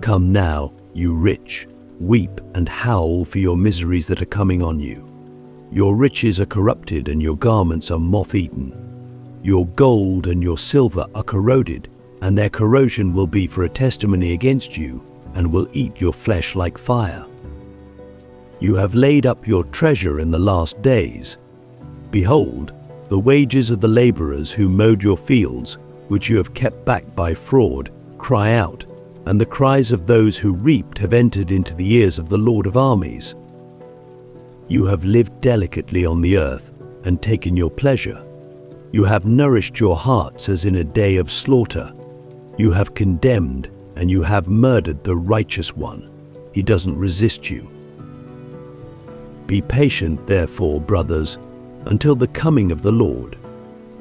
Come now, you rich, weep and howl for your miseries that are coming on you. Your riches are corrupted and your garments are moth-eaten. Your gold and your silver are corroded, and their corrosion will be for a testimony against you, and will eat your flesh like fire. You have laid up your treasure in the last days. Behold, the wages of the laborers who mowed your fields, which you have kept back by fraud, cry out, and the cries of those who reaped have entered into the ears of the Lord of Armies. You have lived delicately on the earth and taken your pleasure. You have nourished your hearts as in a day of slaughter. You have condemned and you have murdered the righteous one. He doesn't resist you. Be patient, therefore, brothers, until the coming of the Lord.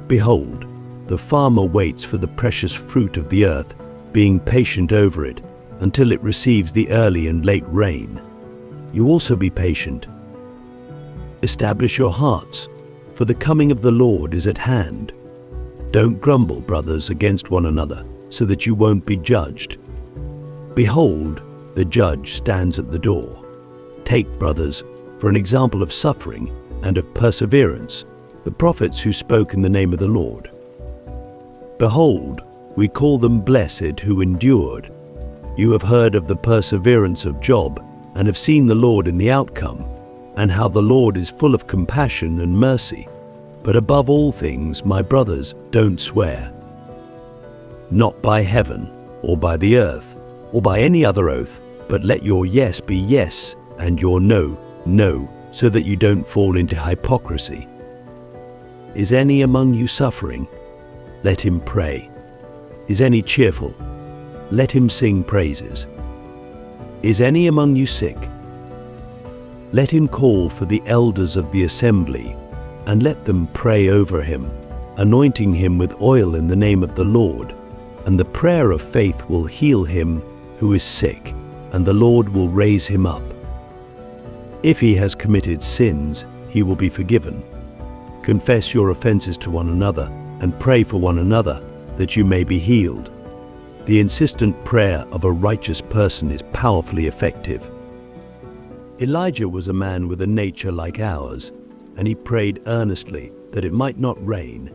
Behold, the farmer waits for the precious fruit of the earth, being patient over it until it receives the early and late rain. You also be patient. Establish your hearts, for the coming of the Lord is at hand. Don't grumble, brothers, against one another, so that you won't be judged. Behold, the judge stands at the door. Take, brothers, for an example of suffering and of perseverance, the prophets who spoke in the name of the Lord. Behold, we call them blessed who endured. You have heard of the perseverance of Job, and have seen the Lord in the outcome, and how the Lord is full of compassion and mercy. But above all things, my brothers, don't swear. Not by heaven, or by the earth, or by any other oath, but let your yes be yes, and your no, no, so that you don't fall into hypocrisy. Is any among you suffering? Let him pray. Is any cheerful? Let him sing praises. Is any among you sick? Let him call for the elders of the assembly, and let them pray over him, anointing him with oil in the name of the Lord. And the prayer of faith will heal him who is sick, and the Lord will raise him up. If he has committed sins, he will be forgiven. Confess your offenses to one another, and pray for one another, that you may be healed. The insistent prayer of a righteous person is powerfully effective. Elijah was a man with a nature like ours, and he prayed earnestly that it might not rain,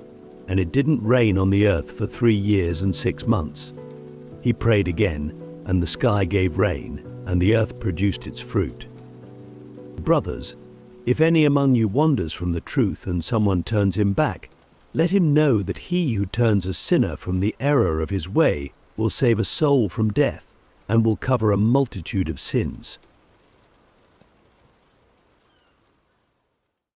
and it didn't rain on the earth for 3 years and 6 months. He prayed again, and the sky gave rain, and the earth produced its fruit. Brothers, if any among you wanders from the truth and someone turns him back, let him know that he who turns a sinner from the error of his way will save a soul from death, and will cover a multitude of sins.